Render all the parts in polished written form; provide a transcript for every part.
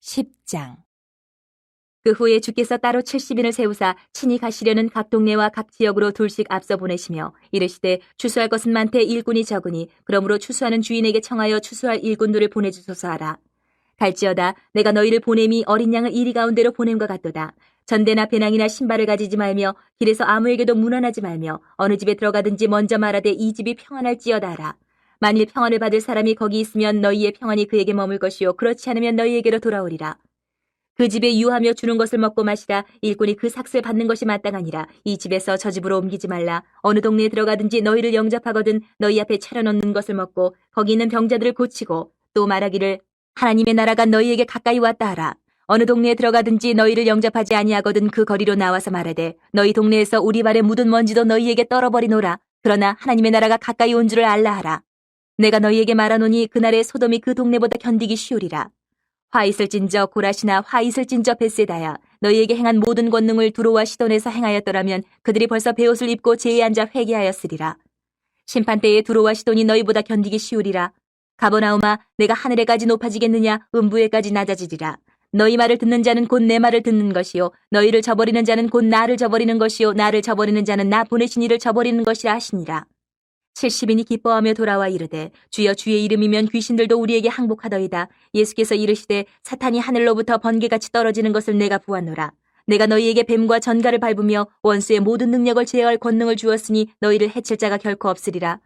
10장. 그 후에 주께서 따로 70인을 세우사 친히 가시려는 각 동네와 각 지역으로 둘씩 앞서 보내시며 이르시되 추수할 것은 많되 일꾼이 적으니 그러므로 추수하는 주인에게 청하여 추수할 일꾼들을 보내주소서 하라. 갈지어다 내가 너희를 보냄이 어린 양을 이리 가운데로 보냄과 같도다. 전대나 배낭이나 신발을 가지지 말며 길에서 아무에게도 문안하지 말며 어느 집에 들어가든지 먼저 말하되 이 집이 평안할지어다 하라. 만일 평안을 받을 사람이 거기 있으면 너희의 평안이 그에게 머물 것이요 그렇지 않으면 너희에게로 돌아오리라. 그 집에 유하며 주는 것을 먹고 마시라. 일꾼이 그 삭슬 받는 것이 마땅하니라. 이 집에서 저 집으로 옮기지 말라. 어느 동네에 들어가든지 너희를 영접하거든 너희 앞에 차려놓는 것을 먹고 거기 있는 병자들을 고치고 또 말하기를 하나님의 나라가 너희에게 가까이 왔다 하라. 어느 동네에 들어가든지 너희를 영접하지 아니하거든 그 거리로 나와서 말하되 너희 동네에서 우리 발에 묻은 먼지도 너희에게 떨어버리노라. 그러나 하나님의 나라가 가까이 온 줄을 알라 하라. 내가 너희에게 말하노니 그날에 소돔이 그 동네보다 견디기 쉬우리라. 화 있을진저 고라시나 화 있을진저 벳세다야 너희에게 행한 모든 권능을 두로와 시돈에서 행하였더라면 그들이 벌써 베옷을 입고 제에 앉아 회개하였으리라. 심판 때에 두로와 시돈이 너희보다 견디기 쉬우리라. 가버나움아 내가 하늘에까지 높아지겠느냐 음부에까지 낮아지리라. 너희 말을 듣는 자는 곧 내 말을 듣는 것이요 너희를 저버리는 자는 곧 나를 저버리는 것이요 나를 저버리는 자는 나 보내신 이를 저버리는 것이라 하시니라. 70인이 기뻐하며 돌아와 이르되 주여 주의 이름이면 귀신들도 우리에게 항복하더이다. 예수께서 이르시되 사탄이 하늘로부터 번개같이 떨어지는 것을 내가 보았노라. 내가 너희에게 뱀과 전갈을 밟으며 원수의 모든 능력을 제어할 권능을 주었으니 너희를 해칠 자가 결코 없으리라.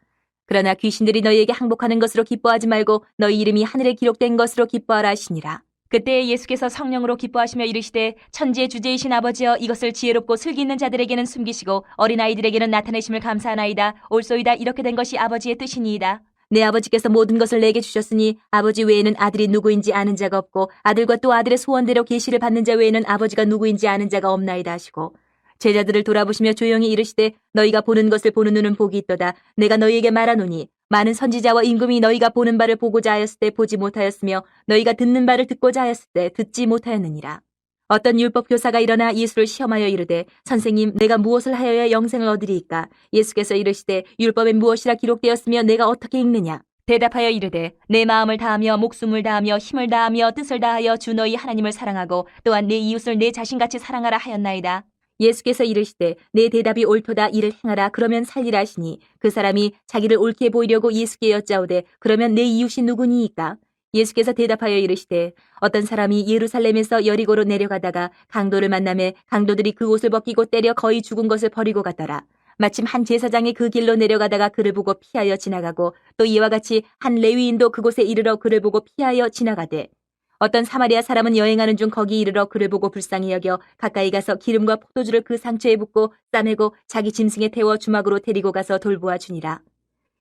그러나 귀신들이 너희에게 항복하는 것으로 기뻐하지 말고 너희 이름이 하늘에 기록된 것으로 기뻐하라 하시니라. 그때 예수께서 성령으로 기뻐하시며 이르시되 천지의 주제이신 아버지여 이것을 지혜롭고 슬기 있는 자들에게는 숨기시고 어린아이들에게는 나타내심을 감사하나이다. 옳소이다. 이렇게 된 것이 아버지의 뜻이니이다. 내 아버지께서 모든 것을 내게 주셨으니 아버지 외에는 아들이 누구인지 아는 자가 없고 아들과 또 아들의 소원대로 계시를 받는 자 외에는 아버지가 누구인지 아는 자가 없나이다 하시고 제자들을 돌아보시며 조용히 이르시되 너희가 보는 것을 보는 눈은 복이 있도다. 내가 너희에게 말하노니 많은 선지자와 임금이 너희가 보는 바를 보고자 하였을 때 보지 못하였으며 너희가 듣는 바를 듣고자 하였을 때 듣지 못하였느니라. 어떤 율법 교사가 일어나 예수를 시험하여 이르되 선생님 내가 무엇을 하여야 영생을 얻으리이까? 예수께서 이르시되 율법에 무엇이라 기록되었으며 내가 어떻게 읽느냐? 대답하여 이르되 내 마음을 다하며 목숨을 다하며 힘을 다하며 뜻을 다하여 주 너희 하나님을 사랑하고 또한 내 이웃을 내 자신같이 사랑하라 하였나이다. 예수께서 이르시되 내 대답이 옳도다. 이를 행하라. 그러면 살리라 하시니 그 사람이 자기를 옳게 보이려고 예수께 여짜오되 그러면 내 이웃이 누구니이까? 예수께서 대답하여 이르시되 어떤 사람이 예루살렘에서 여리고로 내려가다가 강도를 만나매 강도들이 그 옷을 벗기고 때려 거의 죽은 것을 버리고 갔더라. 마침 한 제사장이 그 길로 내려가다가 그를 보고 피하여 지나가고 또 이와 같이 한 레위인도 그곳에 이르러 그를 보고 피하여 지나가되 어떤 사마리아 사람은 여행하는 중 거기 이르러 그를 보고 불쌍히 여겨 가까이 가서 기름과 포도주를 그 상처에 붓고 싸매고 자기 짐승에 태워 주막으로 데리고 가서 돌보아 주니라.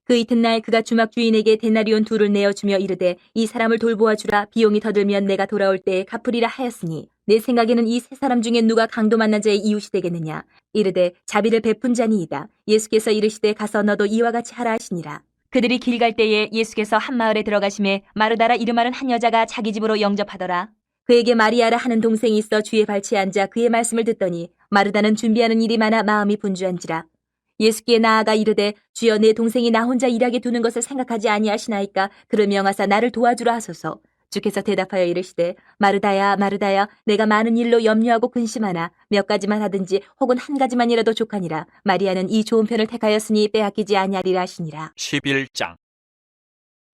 그 이튿날 그가 주막 주인에게 데나리온 2를 내어주며 이르되 이 사람을 돌보아 주라. 비용이 더 들면 내가 돌아올 때에 갚으리라 하였으니 내 생각에는 이 세 사람 중에 누가 강도 만난 자의 이웃이 되겠느냐? 이르되 자비를 베푼 자니이다. 예수께서 이르시되 가서 너도 이와 같이 하라 하시니라. 그들이 길 갈 때에 예수께서 한 마을에 들어가심에 마르다라 이름하는 한 여자가 자기 집으로 영접하더라. 그에게 마리아라 하는 동생이 있어 주의 발치에 앉아 그의 말씀을 듣더니 마르다는 준비하는 일이 많아 마음이 분주한지라. 예수께 나아가 이르되 주여 내 동생이 나 혼자 일하게 두는 것을 생각하지 아니하시나이까? 그를 명하사 나를 도와주라 하소서. 주께서 대답하여 이르시되 마르다야 마르다야 내가 많은 일로 염려하고 근심하나 몇 가지만 하든지 혹은 한 가지만이라도 족하니라. 마리아는 이 좋은 편을 택하였으니 빼앗기지 아니하리라 하시니라. 11장.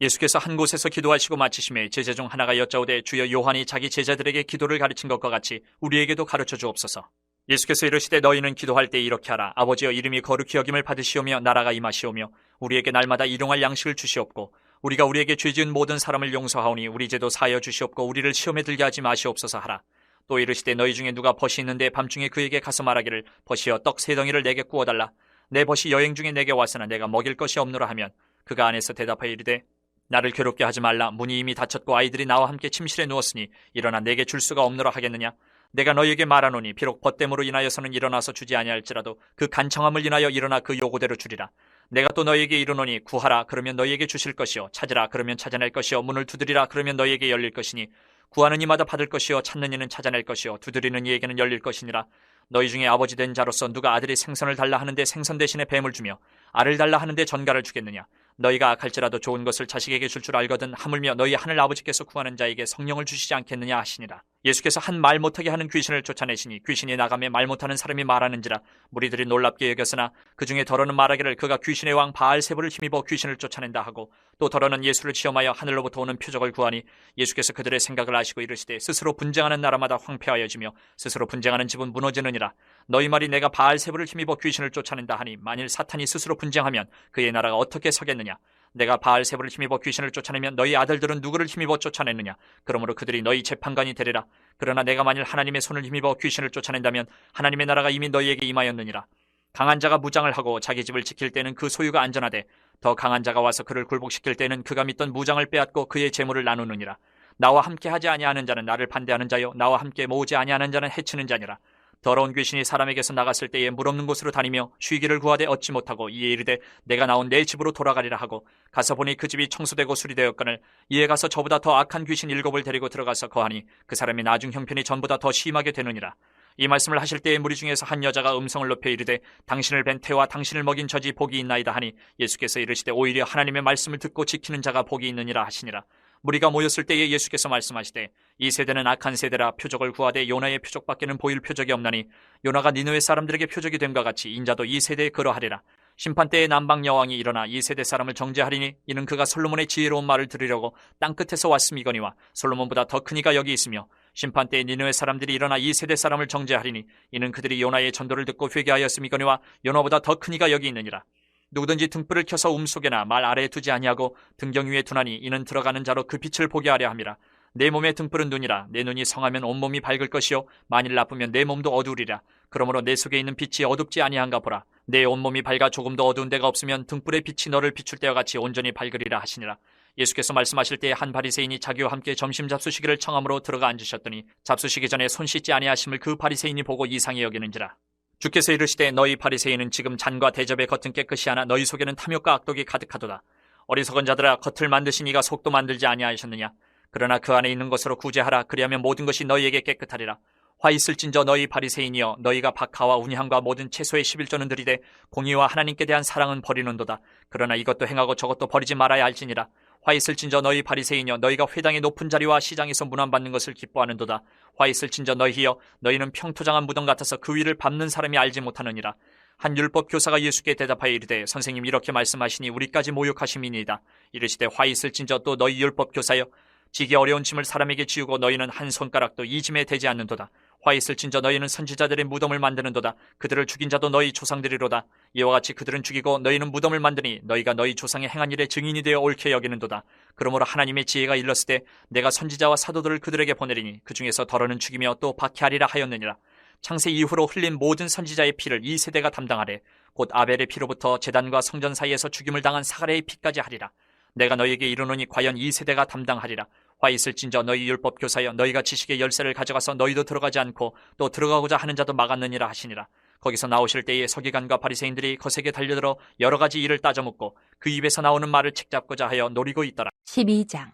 예수께서 한 곳에서 기도하시고 마치심에 제자 중 하나가 여짜오되 주여 요한이 자기 제자들에게 기도를 가르친 것과 같이 우리에게도 가르쳐 주옵소서. 예수께서 이르시되 너희는 기도할 때 이렇게 하라. 아버지여 이름이 거룩히 여김을 받으시오며 나라가 임하시오며 우리에게 날마다 일용할 양식을 주시옵고 우리가 우리에게 죄 지은 모든 사람을 용서하오니 우리 죄도 사하여 주시옵고 우리를 시험에 들게 하지 마시옵소서 하라. 또 이르시되 너희 중에 누가 벗이 있는데 밤중에 그에게 가서 말하기를 벗이여 떡 3덩이를 내게 구워달라. 내 벗이 여행 중에 내게 왔으나 내가 먹일 것이 없노라 하면 그가 안에서 대답하여 이르되 나를 괴롭게 하지 말라. 문이 이미 닫혔고 아이들이 나와 함께 침실에 누웠으니 일어나 내게 줄 수가 없노라 하겠느냐? 내가 너희에게 말하노니 비록 벗됨으로 인하여서는 일어나서 주지 아니할지라도 그 간청함을 인하여 일어나 그 요구대로 주리라. 내가 또 너희에게 이르노니 구하라. 그러면 너희에게 주실 것이요 찾으라. 그러면 찾아낼 것이요 문을 두드리라. 그러면 너희에게 열릴 것이니 구하는 이마다 받을 것이요 찾는 이는 찾아낼 것이요 두드리는 이에게는 열릴 것이니라. 너희 중에 아버지 된 자로서 누가 아들이 생선을 달라 하는데 생선 대신에 뱀을 주며 알을 달라 하는데 전갈을 주겠느냐? 너희가 악할지라도 좋은 것을 자식에게 줄 줄 알거든 하물며 너희 하늘 아버지께서 구하는 자에게 성령을 주시지 않겠느냐 하시니라. 예수께서 한 말 못하게 하는 귀신을 쫓아내시니 귀신이 나가며 말 못하는 사람이 말하는지라. 무리들이 놀랍게 여겼으나 그 중에 더러는 말하기를 그가 귀신의 왕 바알세불을 힘입어 귀신을 쫓아낸다 하고, 또 더러는 예수를 시험하여 하늘로부터 오는 표적을 구하니 예수께서 그들의 생각을 아시고 이르시되 스스로 분쟁하는 나라마다 황폐하여지며 스스로 분쟁하는 집은 무너지느니라. 너희 말이 내가 바알세불을 힘입어 귀신을 쫓아낸다 하니 만일 사탄이 스스로 분쟁하면 그의 나라가 어떻게 서겠느냐. 내가 바알세불을 힘입어 귀신을 쫓아내면 너희 아들들은 누구를 힘입어 쫓아내느냐. 그러므로 그들이 너희 재판관이 되리라. 그러나 내가 만일 하나님의 손을 힘입어 귀신을 쫓아낸다면 하나님의 나라가 이미 너희에게 임하였느니라. 강한 자가 무장을 하고 자기 집을 지킬 때는 그 소유가 안전하되 더 강한 자가 와서 그를 굴복시킬 때는 그가 믿던 무장을 빼앗고 그의 재물을 나누느니라. 나와 함께 하지 아니하는 자는 나를 반대하는 자요 나와 함께 모으지 아니하는 자는 해치는 자니라. 더러운 귀신이 사람에게서 나갔을 때에 물 없는 곳으로 다니며 쉬기를 구하되 얻지 못하고 이에 이르되 내가 나온 내 집으로 돌아가리라 하고 가서 보니 그 집이 청소되고 수리되었거늘 이에 가서 저보다 더 악한 귀신 7을 데리고 들어가서 거하니 그 사람의 나중 형편이 전보다 더 심하게 되느니라. 이 말씀을 하실 때에 무리 중에서 한 여자가 음성을 높여 이르되 당신을 뵌 태와 당신을 먹인 저지 복이 있나이다 하니 예수께서 이르시되 오히려 하나님의 말씀을 듣고 지키는 자가 복이 있느니라 하시니라. 무리가 모였을 때에 예수께서 말씀하시되 이 세대는 악한 세대라 표적을 구하되 요나의 표적밖에는 보일 표적이 없나니 요나가 니느웨 사람들에게 표적이 됨과 같이 인자도 이 세대에 그러하리라. 심판때에 남방 여왕이 일어나 이 세대 사람을 정죄하리니 이는 그가 솔로몬의 지혜로운 말을 들으려고 땅끝에서 왔음이거니와 솔로몬보다 더 큰 이가 여기 있으며 심판때에 니느웨 사람들이 일어나 이 세대 사람을 정죄하리니 이는 그들이 요나의 전도를 듣고 회개하였음이거니와 요나보다 더 큰 이가 여기 있느니라. 누구든지 등불을 켜서 속에나 말 아래에 두지 아니하고 등경 위에 두나니 이는 들어가는 자로 그 빛을 보게 하려 함이라. 내 몸의 등불은 눈이라. 내 눈이 성하면 온몸이 밝을 것이요 만일 나쁘면 내 몸도 어두우리라. 그러므로 내 속에 있는 빛이 어둡지 아니한가 보라. 내 온몸이 밝아 조금도 어두운 데가 없으면 등불의 빛이 너를 비출 때와 같이 온전히 밝으리라 하시니라. 예수께서 말씀하실 때에 한 바리새인이 자기와 함께 점심 잡수시기를 청함으로 들어가 앉으셨더니 잡수시기 전에 손 씻지 아니하심을 그 바리새인이 보고 이상히 여기는지라. 주께서 이르시되 너희 바리새인은 지금 잔과 대접의 겉은 깨끗이 하나 너희 속에는 탐욕과 악독이 가득하도다. 어리석은 자들아 겉을 만드신 이가 속도 만들지 아니하셨느냐. 그러나 그 안에 있는 것으로 구제하라. 그리하면 모든 것이 너희에게 깨끗하리라. 화 있을진저 너희 바리새인이여 너희가 박하와 운향과 모든 채소의 11조는 들이되 공의와 하나님께 대한 사랑은 버리는도다. 그러나 이것도 행하고 저것도 버리지 말아야 할지니라. 화 있을진저 너희 바리새인이여 너희가 회당의 높은 자리와 시장에서 문안받는 것을 기뻐하는도다. 화 있을진저 너희여 너희는 평토장한 무덤 같아서 그 위를 밟는 사람이 알지 못하느니라. 한 율법 교사가 예수께 대답하여 이르되 선생님 이렇게 말씀하시니 우리까지 모욕하심이니이다. 이르시되 화 있을진저 또 너희 율법 교사여 지기 어려운 짐을 사람에게 지우고 너희는 한 손가락도 이 짐에 대지 않는도다. 화 있을진저 너희는 선지자들의 무덤을 만드는도다. 그들을 죽인 자도 너희 조상들이로다. 이와 같이 그들은 죽이고 너희는 무덤을 만드니 너희가 너희 조상의 행한 일의 증인이 되어 옳게 여기는도다. 그러므로 하나님의 지혜가 일렀으되 내가 선지자와 사도들을 그들에게 보내리니 그 중에서 더러는 죽이며 또 박해하리라 하였느니라. 창세 이후로 흘린 모든 선지자의 피를 이 세대가 담당하되 곧 아벨의 피로부터 제단과 성전 사이에서 죽임을 당한 사가랴의 피까지 하리라. 내가 너희에게 이르노니 과연 이 세대가 담당하리라. 화 있을진저 너희 율법 교사여 너희가 지식의 열쇠를 가져가서 너희도 들어가지 않고 또 들어가고자 하는 자도 막았느니라 하시니라. 거기서 나오실 때에 서기관과 바리새인들이 거세게 달려들어 여러 가지 일을 따져묻고 그 입에서 나오는 말을 책잡고자 하여 노리고 있더라. 12장.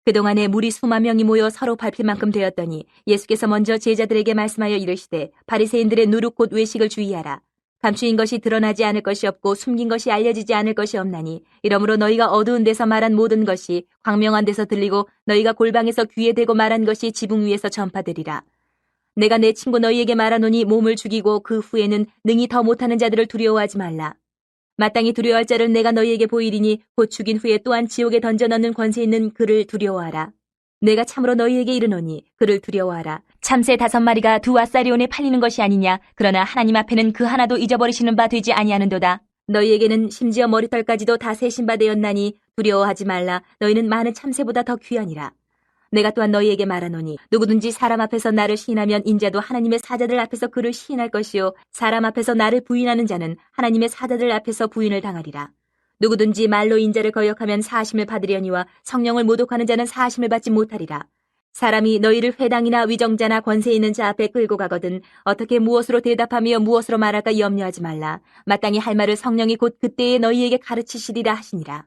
그동안에 무리 수만 명이 모여 서로 밟힐 만큼 되었더니 예수께서 먼저 제자들에게 말씀하여 이르시되 바리새인들의 누룩 곧 외식을 주의하라. 감추인 것이 드러나지 않을 것이 없고 숨긴 것이 알려지지 않을 것이 없나니 이러므로 너희가 어두운 데서 말한 모든 것이 광명한 데서 들리고 너희가 골방에서 귀에 대고 말한 것이 지붕 위에서 전파되리라. 내가 내 친구 너희에게 말하노니 몸을 죽이고 그 후에는 능히 더 못하는 자들을 두려워하지 말라. 마땅히 두려워할 자를 내가 너희에게 보이리니 곧 죽인 후에 또한 지옥에 던져 넣는 권세 있는 그를 두려워하라. 내가 참으로 너희에게 이르노니 그를 두려워하라. 참새 5마리가 두 아사리온에 팔리는 것이 아니냐. 그러나 하나님 앞에는 그 하나도 잊어버리시는 바 되지 아니하는도다. 너희에게는 심지어 머리털까지도 다 세신 바 되었나니 두려워하지 말라. 너희는 많은 참새보다 더 귀하니라. 내가 또한 너희에게 말하노니 누구든지 사람 앞에서 나를 시인하면 인자도 하나님의 사자들 앞에서 그를 시인할 것이요 사람 앞에서 나를 부인하는 자는 하나님의 사자들 앞에서 부인을 당하리라. 누구든지 말로 인자를 거역하면 사하심을 받으려니와 성령을 모독하는 자는 사하심을 받지 못하리라. 사람이 너희를 회당이나 위정자나 권세 있는 자 앞에 끌고 가거든 어떻게 무엇으로 대답하며 무엇으로 말할까 염려하지 말라. 마땅히 할 말을 성령이 곧 그때에 너희에게 가르치시리라 하시니라.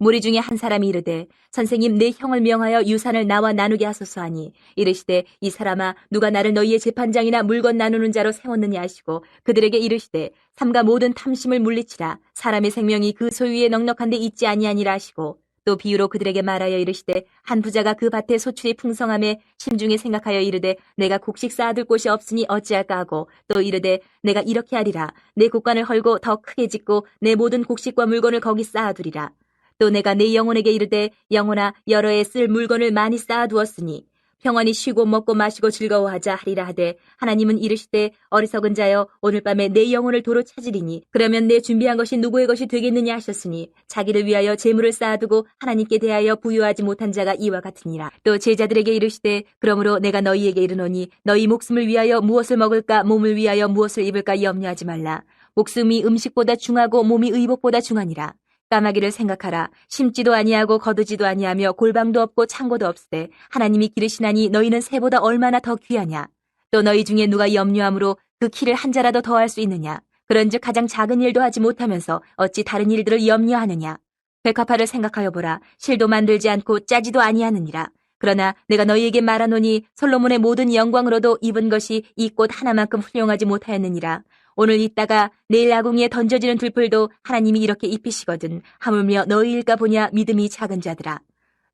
무리 중에 한 사람이 이르되 선생님 내 형을 명하여 유산을 나와 나누게 하소서 하니 이르시되 이 사람아 누가 나를 너희의 재판장이나 물건 나누는 자로 세웠느냐 하시고 그들에게 이르시되 삼가 모든 탐심을 물리치라 사람의 생명이 그 소유에 넉넉한데 있지 아니하니라 하시고 또 비유로 그들에게 말하여 이르시되 한 부자가 그 밭에 소출이 풍성함에 심중에 생각하여 이르되 내가 곡식 쌓아둘 곳이 없으니 어찌할까 하고 또 이르되 내가 이렇게 하리라 내 곡간을 헐고 더 크게 짓고 내 모든 곡식과 물건을 거기 쌓아두리라 또 내가 내 영혼에게 이르되 영혼아 여러 해 쓸 물건을 많이 쌓아두었으니 평안히 쉬고 먹고 마시고 즐거워하자 하리라 하되 하나님은 이르시되 어리석은 자여 오늘 밤에 내 영혼을 도로 찾으리니 그러면 내 준비한 것이 누구의 것이 되겠느냐 하셨으니 자기를 위하여 재물을 쌓아두고 하나님께 대하여 부유하지 못한 자가 이와 같으니라. 또 제자들에게 이르시되 그러므로 내가 너희에게 이르노니 너희 목숨을 위하여 무엇을 먹을까 몸을 위하여 무엇을 입을까 염려하지 말라. 목숨이 음식보다 중하고 몸이 의복보다 중하니라. 까마귀를 생각하라. 심지도 아니하고 거두지도 아니하며 골방도 없고 창고도 없으되 하나님이 기르시나니 너희는 새보다 얼마나 더 귀하냐. 또 너희 중에 누가 염려함으로 그 키를 한 자라도 더할 수 있느냐. 그런즉 가장 작은 일도 하지 못하면서 어찌 다른 일들을 염려하느냐. 백합화를 생각하여 보라. 실도 만들지 않고 짜지도 아니하느니라. 그러나 내가 너희에게 말하노니 솔로몬의 모든 영광으로도 입은 것이 이 꽃 하나만큼 훌륭하지 못하였느니라. 오늘 있다가 내일 아궁이에 던져지는 들풀도 하나님이 이렇게 입히시거든. 하물며 너희일까 보냐 믿음이 작은 자들아.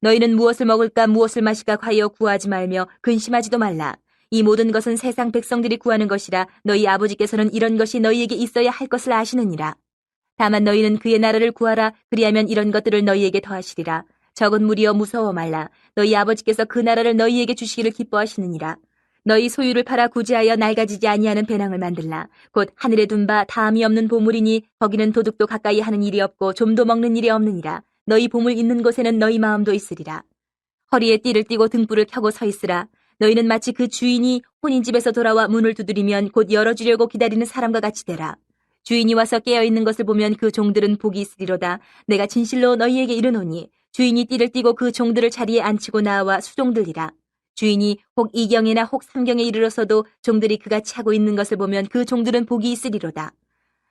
너희는 무엇을 먹을까 무엇을 마실까 하여 구하지 말며 근심하지도 말라. 이 모든 것은 세상 백성들이 구하는 것이라 너희 아버지께서는 이런 것이 너희에게 있어야 할 것을 아시느니라. 다만 너희는 그의 나라를 구하라. 그리하면 이런 것들을 너희에게 더하시리라. 적은 무리여 무서워 말라. 너희 아버지께서 그 나라를 너희에게 주시기를 기뻐하시느니라. 너희 소유를 팔아 구제하여 낡아지지 아니하는 배낭을 만들라. 곧 하늘에 둔 바 다함이 없는 보물이니 거기는 도둑도 가까이 하는 일이 없고 좀도 먹는 일이 없느니라. 너희 보물 있는 곳에는 너희 마음도 있으리라. 허리에 띠를 띠고 등불을 켜고 서 있으라. 너희는 마치 그 주인이 혼인집에서 돌아와 문을 두드리면 곧 열어주려고 기다리는 사람과 같이 되라. 주인이 와서 깨어있는 것을 보면 그 종들은 복이 있으리로다. 내가 진실로 너희에게 이르노니 주인이 띠를 띠고 그 종들을 자리에 앉히고 나와 수종들리라. 주인이 혹 2경이나 혹 3경에 이르러서도 종들이 그같이 하고 있는 것을 보면 그 종들은 복이 있으리로다.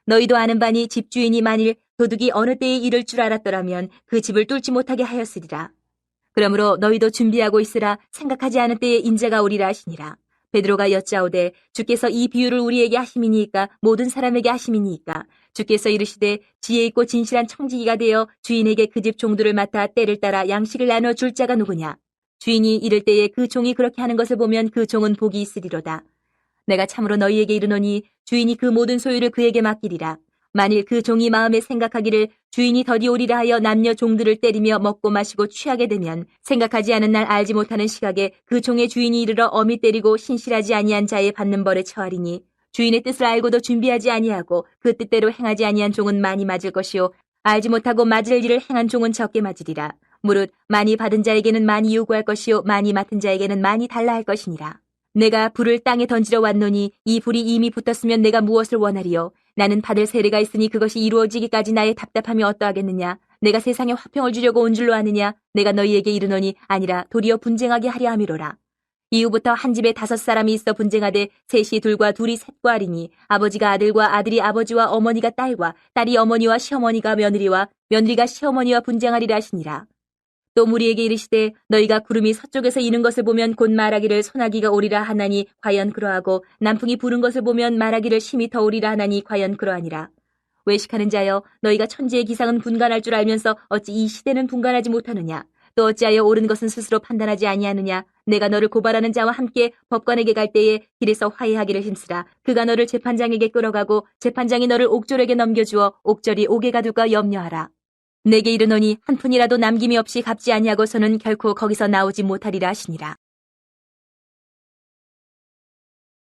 너희도 아는 바니 집주인이 만일 도둑이 어느 때에 이를 줄 알았더라면 그 집을 뚫지 못하게 하였으리라. 그러므로 너희도 준비하고 있으라. 생각하지 않은 때에 인자가 오리라 하시니라. 베드로가 여짜오되 주께서 이 비유를 우리에게 하심이니이까 모든 사람에게 하심이니이까 주께서 이르시되 지혜 있고 진실한 청지기가 되어 주인에게 그 집 종들을 맡아 때를 따라 양식을 나눠 줄 자가 누구냐. 주인이 이를 때에 그 종이 그렇게 하는 것을 보면 그 종은 복이 있으리로다. 내가 참으로 너희에게 이르노니 주인이 그 모든 소유를 그에게 맡기리라. 만일 그 종이 마음에 생각하기를 주인이 더디 오리라 하여 남녀 종들을 때리며 먹고 마시고 취하게 되면 생각하지 않은 날 알지 못하는 시각에 그 종의 주인이 이르러 엄히 때리고 신실하지 아니한 자의 받는 벌에 처하리니 주인의 뜻을 알고도 준비하지 아니하고 그 뜻대로 행하지 아니한 종은 많이 맞을 것이요 알지 못하고 맞을 일을 행한 종은 적게 맞으리라. 무릇 많이 받은 자에게는 많이 요구할 것이요 많이 맡은 자에게는 많이 달라 할 것이니라. 내가 불을 땅에 던지러 왔노니 이 불이 이미 붙었으면 내가 무엇을 원하리요. 나는 받을 세례가 있으니 그것이 이루어지기까지 나의 답답함이 어떠하겠느냐. 내가 세상에 화평을 주려고 온 줄로 아느냐. 내가 너희에게 이르노니 아니라 도리어 분쟁하게 하려 함이로라. 이후부터 한 집에 5사람이 있어 분쟁하되 셋이 둘과 둘이 셋과 하리니 아버지가 아들과 아들이 아버지와 어머니가 딸과 딸이 어머니와 시어머니가 며느리와 며느리가 시어머니와 분쟁하리라 하시니라. 또 무리에게 이르시되 너희가 구름이 서쪽에서 이는 것을 보면 곧 말하기를 소나기가 오리라 하나니 과연 그러하고 남풍이 부는 것을 보면 말하기를 심히 더우리라 하나니 과연 그러하니라. 외식하는 자여 너희가 천지의 기상은 분간할 줄 알면서 어찌 이 시대는 분간하지 못하느냐. 또 어찌하여 옳은 것은 스스로 판단하지 아니하느냐. 내가 너를 고발하는 자와 함께 법관에게 갈 때에 길에서 화해하기를 힘쓰라. 그가 너를 재판장에게 끌어가고 재판장이 너를 옥졸에게 넘겨주어 옥졸이 옥에 가둘까 염려하라. 내게 이르노니 한 푼이라도 남김이 없이 갚지 아니하고서는 결코 거기서 나오지 못하리라 하시니라.